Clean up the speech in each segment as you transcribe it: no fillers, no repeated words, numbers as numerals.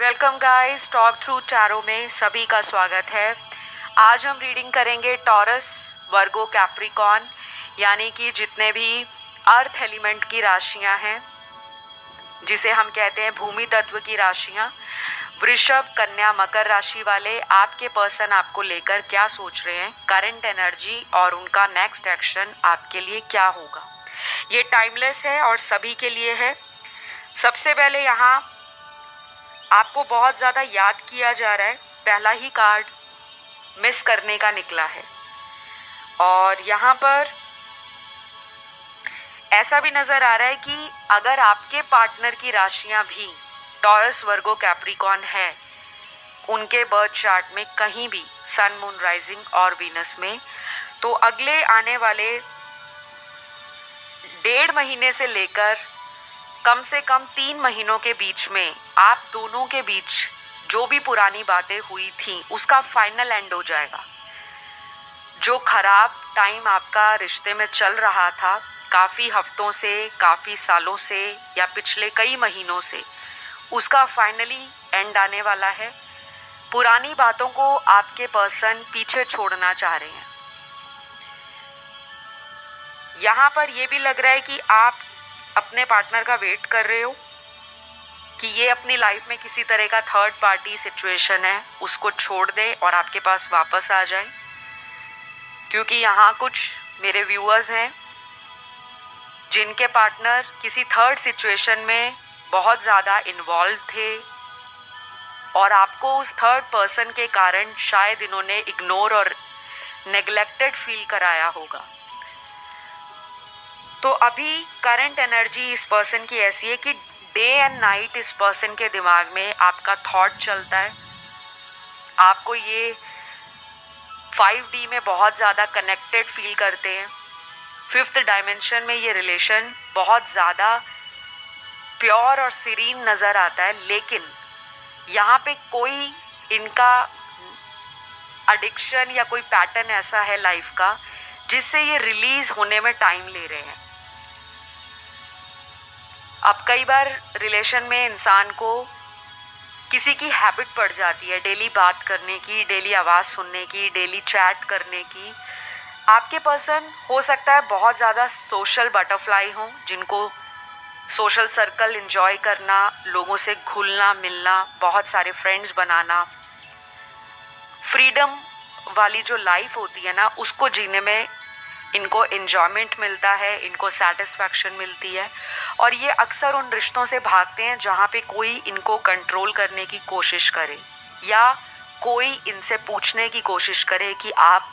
Welcome guys, talk through tarot में सभी का स्वागत है। आज हम रीडिंग करेंगे टॉरस, वर्गो, कैप्रिकॉर्न यानी कि जितने भी अर्थ एलिमेंट की राशियां हैं, जिसे हम कहते हैं भूमि तत्व की राशियां। वृषभ, कन्या, मकर राशि वाले आपके पर्सन आपको लेकर क्या सोच रहे हैं, करंट एनर्जी और उनका नेक्स्ट एक्शन आपके लिए क्या होगा। ये टाइमलेस है और सभी के लिए है। सबसे पहले यहाँ आपको बहुत ज़्यादा याद किया जा रहा है। पहला ही कार्ड मिस करने का निकला है और यहाँ पर ऐसा भी नज़र आ रहा है कि अगर आपके पार्टनर की राशियाँ भी टॉरस, वर्गो, कैप्रिकॉर्न है, उनके बर्थ चार्ट में कहीं भी सन, मून, राइजिंग और वीनस में, तो अगले आने वाले 1.5 महीने से लेकर कम से कम 3 महीनों के बीच में आप दोनों के बीच जो भी पुरानी बातें हुई थी उसका फाइनल एंड हो जाएगा। जो खराब टाइम आपका रिश्ते में चल रहा था काफ़ी हफ्तों से, काफ़ी सालों से या पिछले कई महीनों से, उसका फाइनली एंड आने वाला है। पुरानी बातों को आपके पर्सन पीछे छोड़ना चाह रहे हैं। यहाँ पर यह भी लग रहा है कि आप अपने पार्टनर का वेट कर रहे हो कि ये अपनी लाइफ में किसी तरह का थर्ड पार्टी सिचुएशन है उसको छोड़ दे और आपके पास वापस आ जाए। क्योंकि यहाँ कुछ मेरे व्यूअर्स हैं जिनके पार्टनर किसी थर्ड सिचुएशन में बहुत ज़्यादा इन्वॉल्व थे और आपको उस थर्ड पर्सन के कारण शायद इन्होंने इग्नोर और नेग्लेक्टेड फील कराया होगा। तो अभी करंट एनर्जी इस पर्सन की ऐसी है कि डे एंड नाइट इस पर्सन के दिमाग में आपका थॉट चलता है। आपको ये 5D में बहुत ज़्यादा कनेक्टेड फील करते हैं। 5th डायमेंशन में ये रिलेशन बहुत ज़्यादा प्योर और सीरीन नज़र आता है, लेकिन यहाँ पे कोई इनका एडिक्शन या कोई पैटर्न ऐसा है लाइफ का जिससे ये रिलीज होने में टाइम ले रहे हैं। अब कई बार रिलेशन में इंसान को किसी की हैबिट पड़ जाती है डेली बात करने की, डेली आवाज़ सुनने की, डेली चैट करने की। आपके पर्सन हो सकता है बहुत ज़्यादा सोशल बटरफ्लाई हों, जिनको सोशल सर्कल एंजॉय करना, लोगों से घुलना मिलना, बहुत सारे फ्रेंड्स बनाना, फ्रीडम वाली जो लाइफ होती है ना, उसको जीने में इनको एन्जॉयमेंट मिलता है, इनको सेटिस्फैक्शन मिलती है। और ये अक्सर उन रिश्तों से भागते हैं जहाँ पे कोई इनको कंट्रोल करने की कोशिश करे या कोई इनसे पूछने की कोशिश करे कि आप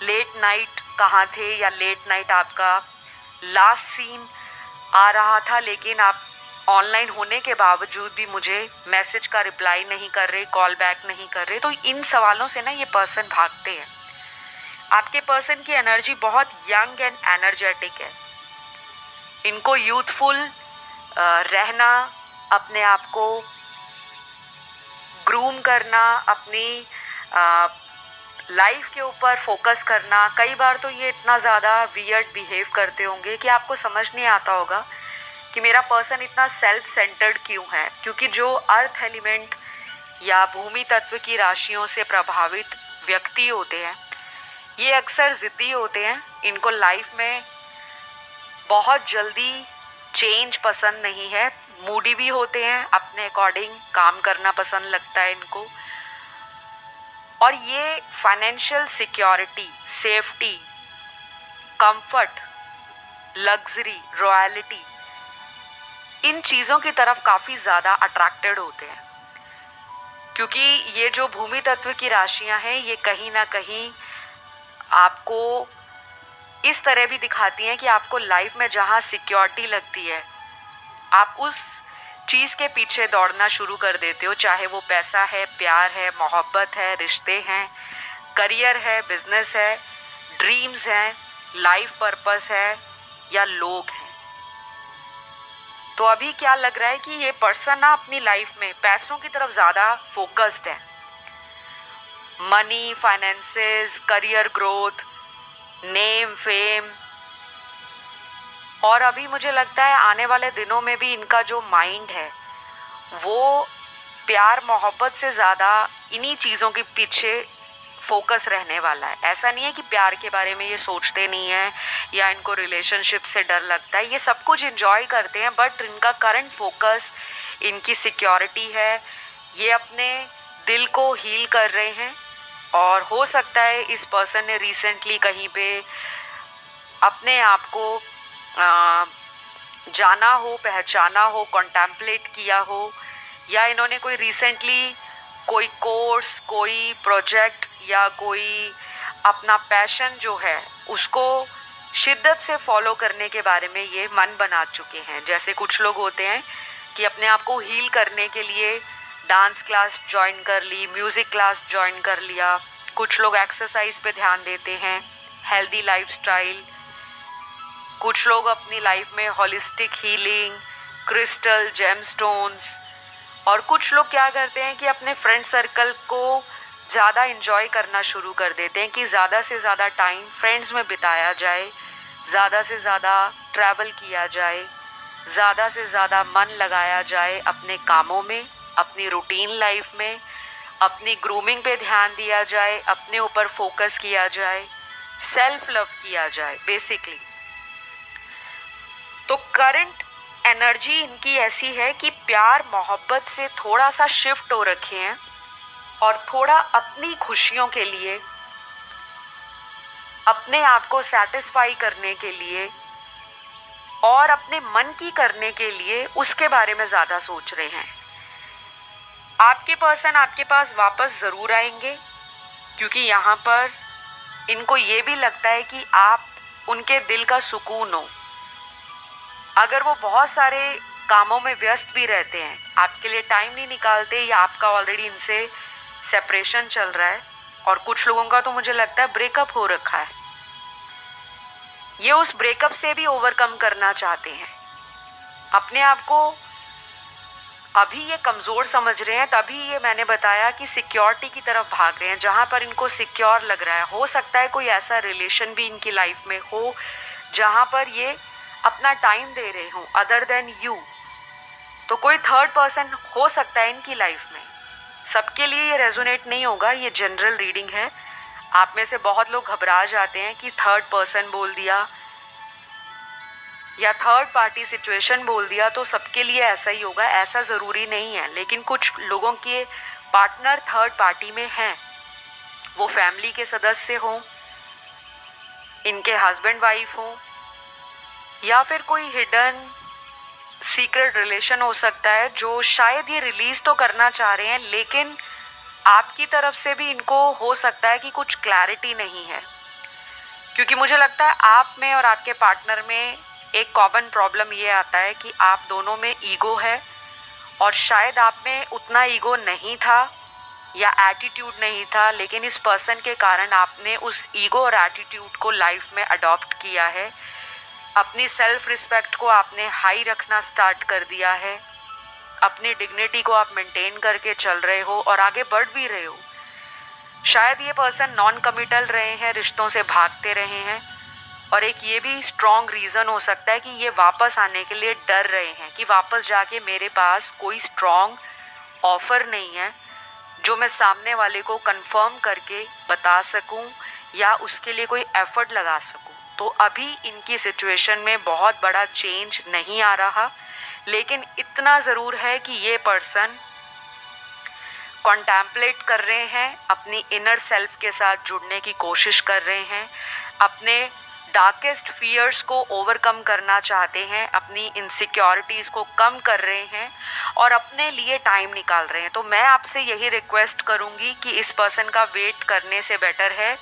लेट नाइट कहाँ थे या लेट नाइट आपका लास्ट सीन आ रहा था लेकिन आप ऑनलाइन होने के बावजूद भी मुझे मैसेज का रिप्लाई नहीं कर रहे, कॉल बैक नहीं कर रहे। तो इन सवालों से ना ये पर्सन भागते हैं। आपके पर्सन की एनर्जी बहुत यंग एंड एनर्जेटिक है। इनको यूथफुल रहना, अपने आप को ग्रूम करना, अपनी लाइफ के ऊपर फोकस करना। कई बार तो ये इतना ज़्यादा वियर्ड बिहेव करते होंगे कि आपको समझ नहीं आता होगा कि मेरा पर्सन इतना सेल्फ सेंटर्ड क्यों है। क्योंकि जो अर्थ एलिमेंट या भूमि तत्व की राशियों से प्रभावित व्यक्ति होते हैं, ये अक्सर ज़िद्दी होते हैं। इनको लाइफ में बहुत जल्दी चेंज पसंद नहीं है, मूडी भी होते हैं, अपने अकॉर्डिंग काम करना पसंद लगता है इनको। और ये financial security, safety, comfort, luxury, royalty, इन चीज़ों की तरफ काफ़ी ज़्यादा अट्रैक्टेड होते हैं। क्योंकि ये जो भूमि तत्व की राशियां हैं ये कहीं ना कहीं आपको इस तरह भी दिखाती हैं कि आपको लाइफ में जहाँ सिक्योरिटी लगती है आप उस चीज़ के पीछे दौड़ना शुरू कर देते हो, चाहे वो पैसा है, प्यार है, मोहब्बत है, रिश्ते हैं, करियर है, बिजनेस है, ड्रीम्स हैं, लाइफ पर्पस है या लोग हैं। तो अभी क्या लग रहा है कि ये पर्सन ना अपनी लाइफ में पैसों की तरफ ज़्यादा फोकस्ड है। Money, finances, career growth, name, fame. और अभी मुझे लगता है आने वाले दिनों में भी इनका जो माइंड है वो प्यार मोहब्बत से ज़्यादा इन्हीं चीज़ों के पीछे फोकस रहने वाला है। ऐसा नहीं है कि प्यार के बारे में ये सोचते नहीं हैं या इनको रिलेशनशिप से डर लगता है, ये सब कुछ एंजॉय करते हैं, बट इनका करंट फोकस इनकी सिक्योरिटी है। ये अपने दिल को हील कर रहे हैं और हो सकता है इस पर्सन ने रिसेंटली कहीं पे अपने आप को जाना हो, पहचाना हो, कॉन्टेम्पलेट किया हो, या इन्होंने कोई रिसेंटली कोई कोर्स, कोई प्रोजेक्ट या कोई अपना पैशन जो है उसको शिद्दत से फॉलो करने के बारे में ये मन बना चुके हैं। जैसे कुछ लोग होते हैं कि अपने आप को हील करने के लिए डांस क्लास ज्वाइन कर ली, म्यूज़िक क्लास ज्वाइन कर लिया, कुछ लोग एक्सरसाइज पे ध्यान देते हैं, हेल्दी लाइफस्टाइल, कुछ लोग अपनी लाइफ में हॉलिस्टिक हीलिंग, क्रिस्टल, जेमस्टोन्स, और कुछ लोग क्या करते हैं कि अपने फ्रेंड सर्कल को ज़्यादा इन्जॉय करना शुरू कर देते हैं कि ज़्यादा से ज़्यादा टाइम फ्रेंड्स में बिताया जाए, ज़्यादा से ज़्यादा ट्रैवल किया जाए, ज़्यादा से ज़्यादा मन लगाया जाए अपने कामों में, अपनी रूटीन लाइफ में, अपनी ग्रूमिंग पे ध्यान दिया जाए, अपने ऊपर फोकस किया जाए, सेल्फ लव किया जाए बेसिकली। तो करंट एनर्जी इनकी ऐसी है कि प्यार मोहब्बत से थोड़ा सा शिफ्ट हो रखे हैं और थोड़ा अपनी खुशियों के लिए, अपने आप को सेटिस्फाई करने के लिए और अपने मन की करने के लिए उसके बारे में ज़्यादा सोच रहे हैं। आपके पर्सन आपके पास वापस ज़रूर आएंगे क्योंकि यहाँ पर इनको ये भी लगता है कि आप उनके दिल का सुकून हो। अगर वो बहुत सारे कामों में व्यस्त भी रहते हैं, आपके लिए टाइम नहीं निकालते, या आपका ऑलरेडी इनसे सेपरेशन चल रहा है, और कुछ लोगों का तो मुझे लगता है ब्रेकअप हो रखा है, ये उस ब्रेकअप से भी ओवरकम करना चाहते हैं। अपने आप को अभी ये कमज़ोर समझ रहे हैं, तभी ये मैंने बताया कि सिक्योरिटी की तरफ भाग रहे हैं, जहाँ पर इनको सिक्योर लग रहा है। हो सकता है कोई ऐसा रिलेशन भी इनकी लाइफ में हो जहाँ पर ये अपना टाइम दे रहे हों अदर देन यू। तो कोई थर्ड पर्सन हो सकता है इनकी लाइफ में। सबके लिए ये रेजोनेट नहीं होगा, ये जनरल रीडिंग है। आप में से बहुत लोग घबरा जाते हैं कि थर्ड पर्सन बोल दिया या थर्ड पार्टी सिचुएशन बोल दिया तो सबके लिए ऐसा ही होगा, ऐसा ज़रूरी नहीं है। लेकिन कुछ लोगों के पार्टनर थर्ड पार्टी में हैं, वो फैमिली के सदस्य हों, इनके हस्बैंड वाइफ हों, या फिर कोई हिडन सीक्रेट रिलेशन हो सकता है जो शायद ये रिलीज़ तो करना चाह रहे हैं, लेकिन आपकी तरफ से भी इनको हो सकता है कि कुछ क्लैरिटी नहीं है। क्योंकि मुझे लगता है आप में और आपके पार्टनर में एक कॉमन प्रॉब्लम ये आता है कि आप दोनों में ईगो है, और शायद आप में उतना ईगो नहीं था या एटीट्यूड नहीं था, लेकिन इस पर्सन के कारण आपने उस ईगो और एटीट्यूड को लाइफ में अडॉप्ट किया है। अपनी सेल्फ रिस्पेक्ट को आपने हाई रखना स्टार्ट कर दिया है, अपनी डिग्निटी को आप मेंटेन करके चल रहे हो और आगे बढ़ भी रहे हो। शायद ये पर्सन नॉन कमिटल रहे हैं, रिश्तों से भागते रहे हैं, और एक ये भी स्ट्रॉन्ग रीज़न हो सकता है कि ये वापस आने के लिए डर रहे हैं कि वापस जाके मेरे पास कोई स्ट्रॉन्ग ऑफ़र नहीं है जो मैं सामने वाले को कंफर्म करके बता सकूं या उसके लिए कोई एफ़र्ट लगा सकूं। तो अभी इनकी सिचुएशन में बहुत बड़ा चेंज नहीं आ रहा, लेकिन इतना ज़रूर है कि ये पर्सन कॉन्टेम्पलेट कर रहे हैं, अपनी इनर सेल्फ के साथ जुड़ने की कोशिश कर रहे हैं, अपने डार्केस्ट फियर्स को ओवरकम करना चाहते हैं, अपनी इनसिक्योरिटीज़ को कम कर रहे हैं और अपने लिए टाइम निकाल रहे हैं। तो मैं आपसे यही रिक्वेस्ट करूंगी कि इस पर्सन का वेट करने से बेटर है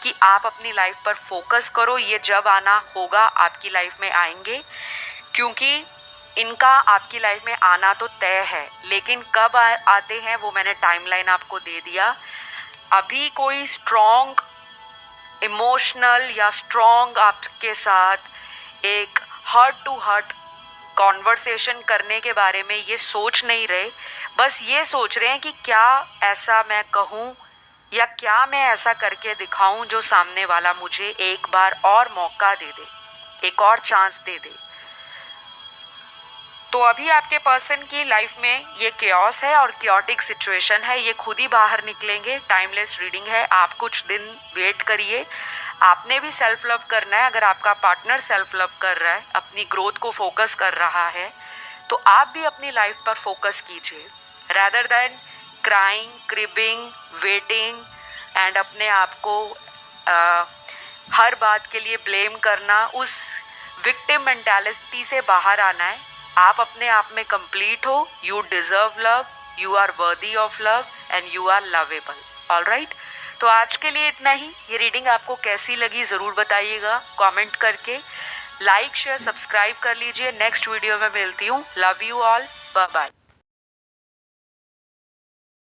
कि आप अपनी लाइफ पर फोकस करो। ये जब आना होगा आपकी लाइफ में आएंगे, क्योंकि इनका आपकी लाइफ में आना तो तय है, लेकिन कब आते हैं वो मैंने टाइमलाइन आपको दे दिया। अभी कोई स्ट्रॉन्ग इमोशनल या स्ट्रॉन्ग आपके साथ एक हार्ट टू हार्ट कॉन्वर्सेशन करने के बारे में ये सोच नहीं रहे, बस ये सोच रहे हैं कि क्या ऐसा मैं कहूँ या क्या मैं ऐसा करके दिखाऊं जो सामने वाला मुझे एक बार और मौका दे दे, एक और चांस दे दे। तो अभी आपके पर्सन की लाइफ में ये केओस है और क्योटिक सिचुएशन है, ये खुद ही बाहर निकलेंगे। टाइमलेस रीडिंग है, आप कुछ दिन वेट करिए। आपने भी सेल्फ लव करना है। अगर आपका पार्टनर सेल्फ लव कर रहा है, अपनी ग्रोथ को फोकस कर रहा है, तो आप भी अपनी लाइफ पर फोकस कीजिए rather than crying, cribbing, waiting and अपने आप को हर बात के लिए ब्लेम करना। उस विक्टिम मेंटालिटी से बाहर आना है। आप अपने आप में कंप्लीट हो। You deserve love, you are worthy of love and you are lovable. Alright, तो आज के लिए इतना ही। ये रीडिंग आपको कैसी लगी ज़रूर बताइएगा कमेंट करके। लाइक शेयर सब्सक्राइब कर लीजिए। नेक्स्ट वीडियो में मिलती हूँ। Love you all, bye bye.